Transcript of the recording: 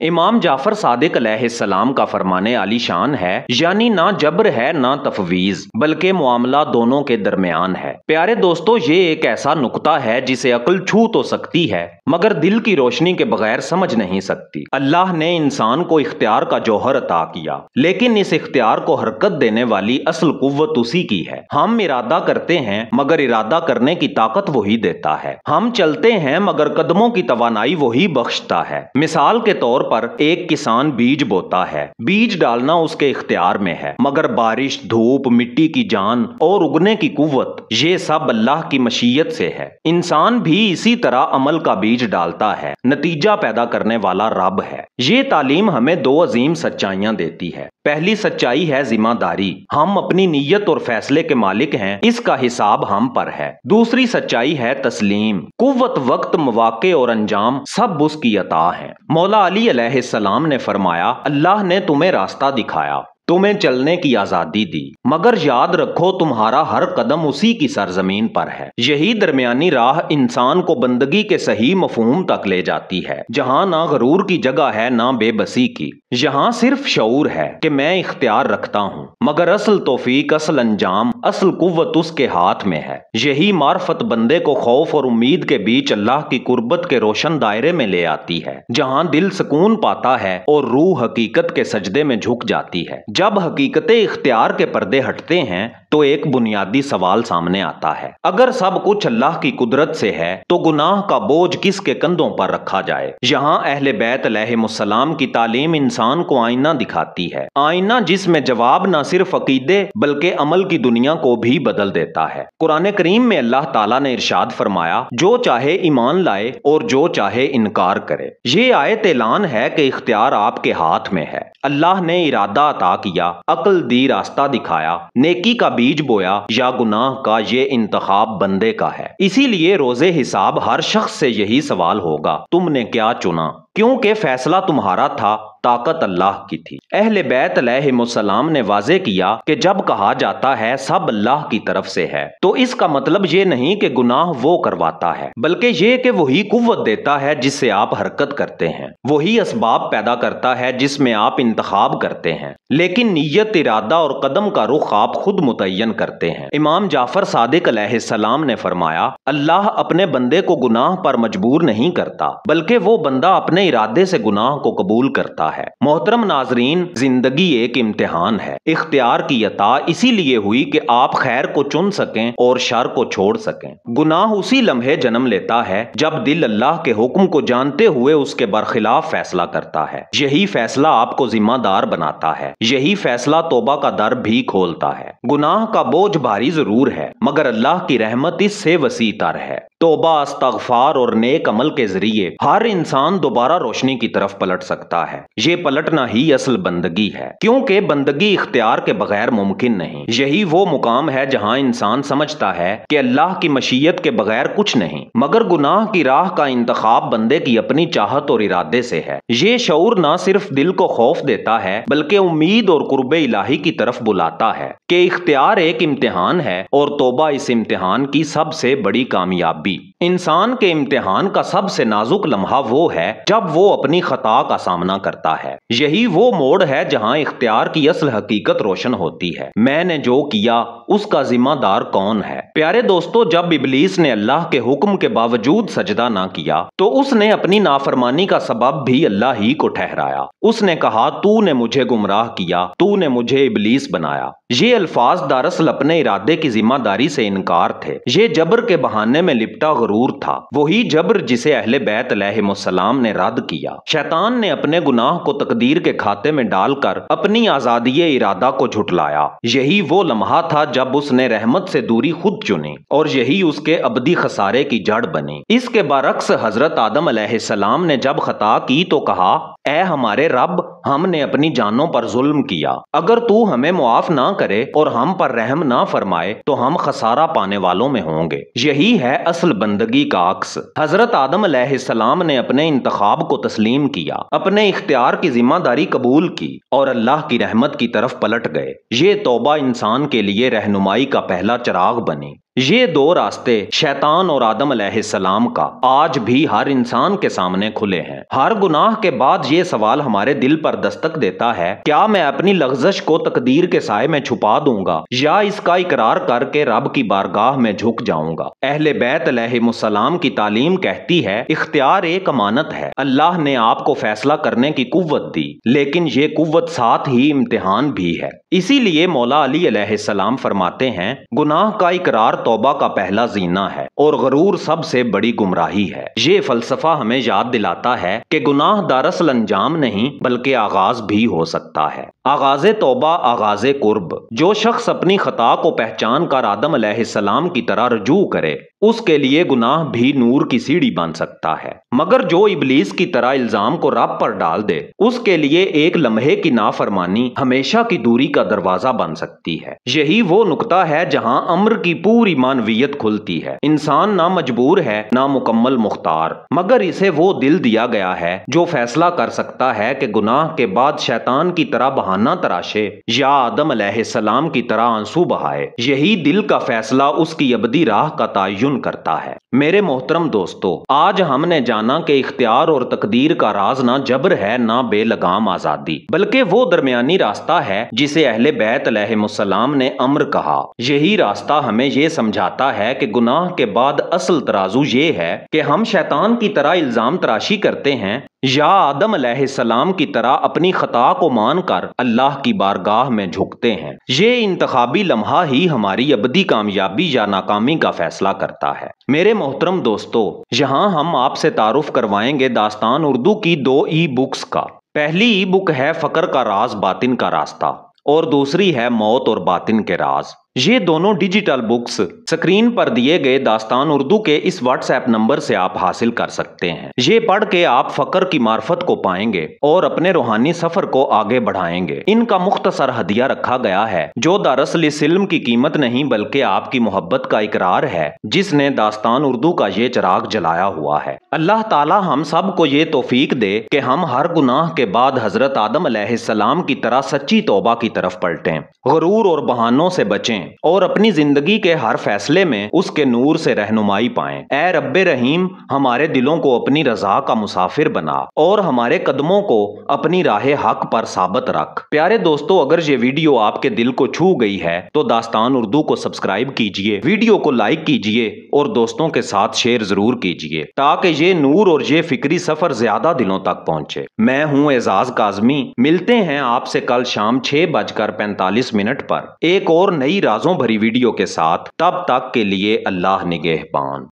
امام جعفر صادق علیہ السلام کا فرمان عالی شان ہے، یعنی نہ جبر ہے نہ تفویض، بلکہ معاملہ دونوں کے درمیان ہے۔ پیارے دوستو، یہ ایک ایسا نقطہ ہے جسے عقل چھو تو سکتی ہے مگر دل کی روشنی کے بغیر سمجھ نہیں سکتی۔ اللہ نے انسان کو اختیار کا جوہر عطا کیا، لیکن اس اختیار کو حرکت دینے والی اصل قوت اسی کی ہے۔ ہم ارادہ کرتے ہیں مگر ارادہ کرنے کی طاقت وہی دیتا ہے۔ ہم چلتے ہیں مگر قدموں کی توانائی وہی بخشتا ہے۔ مثال کے طور پر ایک کسان بیج بوتا ہے، بیج ڈالنا اس کے اختیار میں ہے، مگر بارش، دھوپ، مٹی کی جان اور اگنے کی قوت یہ سب اللہ کی مشیت سے ہے۔ انسان بھی اسی طرح عمل کا بیج ڈالتا ہے، نتیجہ پیدا کرنے والا رب ہے۔ یہ تعلیم ہمیں دو عظیم سچائیاں دیتی ہے۔ پہلی سچائی ہے ذمہ داری، ہم اپنی نیت اور فیصلے کے مالک ہیں، اس کا حساب ہم پر ہے۔ دوسری سچائی ہے تسلیم، قوت، وقت، مواقع اور انجام سب اس کی عطا ہیں۔ مولا علی علیہ السلام نے فرمایا، اللہ نے تمہیں راستہ دکھایا، تمہیں چلنے کی آزادی دی، مگر یاد رکھو تمہارا ہر قدم اسی کی سرزمین پر ہے۔ یہی درمیانی راہ انسان کو بندگی کے صحیح مفہوم تک لے جاتی ہے، جہاں نہ غرور کی جگہ ہے نہ بے بسی کی، یہاں صرف شعور ہے کہ میں اختیار رکھتا ہوں، مگر اصل توفیق، اصل انجام، اصل قوت اس کے ہاتھ میں ہے۔ یہی معرفت بندے کو خوف اور امید کے بیچ اللہ کی قربت کے روشن دائرے میں لے آتی ہے، جہاں دل سکون پاتا ہے اور روح حقیقت کے سجدے میں جھک جاتی ہے۔ جب حقیقت اختیار کے پردے ہٹتے ہیں تو ایک بنیادی سوال سامنے آتا ہے، اگر سب کچھ اللہ کی قدرت سے ہے تو گناہ کا بوجھ کس کے کندھوں پر رکھا جائے؟ یہاں اہل بیت علیہ السلام کی تعلیم انسان کو آئینہ دکھاتی ہے، آئینہ جس میں جواب نہ صرف عقیدے بلکہ عمل کی دنیا کو بھی بدل دیتا ہے۔ قرآن کریم میں اللہ تعالیٰ نے ارشاد فرمایا، جو چاہے ایمان لائے اور جو چاہے انکار کرے۔ یہ آیت اعلان ہے کہ اختیار آپ کے ہاتھ میں ہے۔ اللہ نے ارادہ عطا کیا، عقل دی، راستہ دکھایا، نیکی کا بیج بویا یا گناہ کا، یہ انتخاب بندے کا ہے۔ اسی لیے روز حساب ہر شخص سے یہی سوال ہوگا، تم نے کیا چنا؟ کیونکہ فیصلہ تمہارا تھا، طاقت اللہ کی تھی۔ اہل بیت علیہ السلام نے واضح کیا کہ جب کہا جاتا ہے سب اللہ کی طرف سے ہے تو اس کا مطلب یہ نہیں کہ گناہ وہ کرواتا ہے، بلکہ یہ کہ وہی قوت دیتا ہے جس سے آپ حرکت کرتے ہیں، وہی اسباب پیدا کرتا ہے جس میں آپ انتخاب کرتے ہیں، لیکن نیت، ارادہ اور قدم کا رخ آپ خود متعین کرتے ہیں۔ امام جعفر صادق علیہ السلام نے فرمایا، اللہ اپنے بندے کو گناہ پر مجبور نہیں کرتا، بلکہ وہ بندہ اپنے ارادے سے گناہ کو قبول کرتا ہے۔ محترم ناظرین، زندگی ایک امتحان ہے۔ اختیار کی عطا اسی لیے ہوئی کہ آپ خیر کو چن سکیں اور شر کو چھوڑ سکیں۔ گناہ اسی لمحے جنم لیتا ہے جب دل اللہ کے حکم کو جانتے ہوئے اس کے برخلاف فیصلہ کرتا ہے۔ یہی فیصلہ آپ کو ذمہ دار بناتا ہے، یہی فیصلہ توبہ کا در بھی کھولتا ہے۔ گناہ کا بوجھ بھاری ضرور ہے، مگر اللہ کی رحمت اس سے وسیع تر ہے۔ توبہ، استغفار اور نیک عمل کے ذریعے ہر انسان دوبارہ روشنی کی طرف پلٹ سکتا ہے۔ یہ پلٹنا ہی اصل بندگی ہے، کیونکہ بندگی اختیار کے بغیر ممکن نہیں۔ یہی وہ مقام ہے جہاں انسان سمجھتا ہے کہ اللہ کی مشیت کے بغیر کچھ نہیں، مگر گناہ کی راہ کا انتخاب بندے کی اپنی چاہت اور ارادے سے ہے۔ یہ شعور نہ صرف دل کو خوف دیتا ہے بلکہ امید اور قرب الہی کی طرف بلاتا ہے کہ اختیار ایک امتحان ہے اور توبہ اس امتحان کی سب سے بڑی کامیابی۔ انسان کے امتحان کا سب سے نازک لمحہ وہ ہے جب وہ اپنی خطا کا سامنا کرتا ہے۔ یہی وہ موڑ ہے جہاں اختیار کی اصل حقیقت روشن ہوتی ہے۔ میں نے جو کیا اس کا ذمہ دار کون ہے؟ پیارے دوستو، جب ابلیس نے اللہ کے حکم کے باوجود سجدہ نہ کیا تو اس نے اپنی نافرمانی کا سبب بھی اللہ ہی کو ٹھہرایا۔ اس نے کہا، تو نے مجھے گمراہ کیا، تو نے مجھے ابلیس بنایا۔ یہ الفاظ دراصل اپنے ارادے کی ذمہ داری سے انکار تھے۔ یہ جبر کے بہانے میں لپٹا غرور تھا، وہی جبر جسے اہل بیت علیہ السلام نے رد کیا۔ شیطان نے اپنے گناہ کو تقدیر کے کھاتے میں ڈال کر اپنی آزادی ارادہ کو جھٹلایا۔ یہی وہ لمحہ تھا جب اس نے رحمت سے دوری خود چنی اور یہی اس کے ابدی خسارے کی جڑ بنی۔ اس کے برعکس حضرت آدم علیہ السلام نے جب خطا کی تو کہا، اے ہمارے رب، ہم نے اپنی جانوں پر ظلم کیا، اگر تو ہمیں معاف نہ کرے اور ہم پر رحم نہ فرمائے تو ہم خسارہ پانے والوں میں ہوں گے۔ یہی ہے اصل بندگی کا عکس۔ حضرت آدم علیہ السلام نے اپنے انتخاب کو تسلیم کیا، اپنے اختیار کی ذمہ داری قبول کی اور اللہ کی رحمت کی طرف پلٹ گئے۔ یہ توبہ انسان کے لیے رہنمائی کا پہلا چراغ بنی۔ یہ دو راستے شیطان اور آدم علیہ السلام کا آج بھی ہر انسان کے سامنے کھلے ہیں۔ ہر گناہ کے بعد یہ سوال ہمارے دل پر دستک دیتا ہے، کیا میں اپنی لغزش کو تقدیر کے سائے میں چھپا دوں گا یا اس کا اقرار کر کے رب کی بارگاہ میں جھک جاؤں گا؟ اہل بیت علیہ السلام کی تعلیم کہتی ہے، اختیار ایک امانت ہے، اللہ نے آپ کو فیصلہ کرنے کی قوت دی، لیکن یہ قوت ساتھ ہی امتحان بھی ہے۔ اسی لیے مولا علی علیہ السلام فرماتے ہیں، گناہ کا اقرار توبہ کا پہلا زینہ ہے اور غرور سب سے بڑی گمراہی ہے۔ یہ فلسفہ ہمیں یاد دلاتا ہے کہ گناہ دراصل انجام نہیں بلکہ آغاز بھی ہو سکتا ہے۔ آغاز توبہ آغاز قرب۔ جو شخص اپنی خطا کو پہچان کر آدم علیہ السلام کی طرح رجوع کرے، اس کے لیے گناہ بھی نور کی سیڑھی بن سکتا ہے، مگر جو ابلیس کی طرح الزام کو رب پر ڈال دے، اس کے لیے ایک لمحے کی نافرمانی ہمیشہ کی دوری کا دروازہ بن سکتی ہے۔ یہی وہ نقطہ ہے جہاں امر کی پوری معنویت کھلتی ہے۔ انسان نہ مجبور ہے نہ مکمل مختار، مگر اسے وہ دل دیا گیا ہے جو فیصلہ کر سکتا ہے کہ گناہ کے بعد شیطان کی طرح بہانہ تراشے یا آدم علیہ السلام کی طرح آنسو بہائے۔ یہی دل کا فیصلہ اس کی ابدی راہ کا تعین کرتا ہے۔ میرے محترم دوستو، آج ہم نے جانا کہ اختیار اور تقدیر کا راز نہ جبر ہے نہ بے لگام آزادی، بلکہ وہ درمیانی راستہ ہے جسے اہل بیت علیہ السلام نے امر کہا۔ یہی راستہ ہمیں یہ سمجھاتا ہے کہ گناہ کے بعد اصل ترازو یہ ہے کہ ہم شیطان کی طرح الزام تراشی کرتے ہیں یا آدم علیہ السلام کی طرح اپنی خطا کو مان کر اللہ کی بارگاہ میں جھکتے ہیں۔ یہ انتخابی لمحہ ہی ہماری ابدی کامیابی یا ناکامی کا فیصلہ کرتا ہے۔ میرے محترم دوستو، یہاں ہم آپ سے تعارف کروائیں گے داستان اردو کی 2 ای بکس کا۔ پہلی ای بک ہے فقر کا راز باطن کا راستہ اور دوسری ہے موت اور باطن کے راز۔ یہ دونوں ڈیجیٹل بکس سکرین پر دیے گئے داستان اردو کے اس واٹس ایپ نمبر سے آپ حاصل کر سکتے ہیں۔ یہ پڑھ کے آپ فقر کی معرفت کو پائیں گے اور اپنے روحانی سفر کو آگے بڑھائیں گے۔ ان کا مختصر ہدیہ رکھا گیا ہے جو دراصل اس علم کی قیمت نہیں بلکہ آپ کی محبت کا اقرار ہے جس نے داستان اردو کا یہ چراغ جلایا ہوا ہے۔ اللہ تعالی ہم سب کو یہ توفیق دے کہ ہم ہر گناہ کے بعد حضرت آدم علیہ السلام کی طرح سچی توبہ کی طرف پلٹیں، غرور اور بہانوں سے بچیں اور اپنی زندگی کے ہر فیصلے میں اس کے نور سے رہنمائی پائیں۔ اے رب رحیم، ہمارے دلوں کو اپنی رضا کا مسافر بنا اور ہمارے قدموں کو اپنی راہ حق پر ثابت رکھ۔ پیارے دوستو، اگر یہ ویڈیو آپ کے دل کو چھو گئی ہے تو داستان اردو کو سبسکرائب کیجئے، ویڈیو کو لائک کیجئے اور دوستوں کے ساتھ شیئر ضرور کیجئے تاکہ یہ نور اور یہ فکری سفر زیادہ دلوں تک پہنچے۔ میں ہوں اعزاز کاظمی، ملتے ہیں آپ سے کل شام 6:45 پر ایک اور نئی رازوں بھری ویڈیو کے ساتھ۔ تب تک کے لیے اللہ نگہبان۔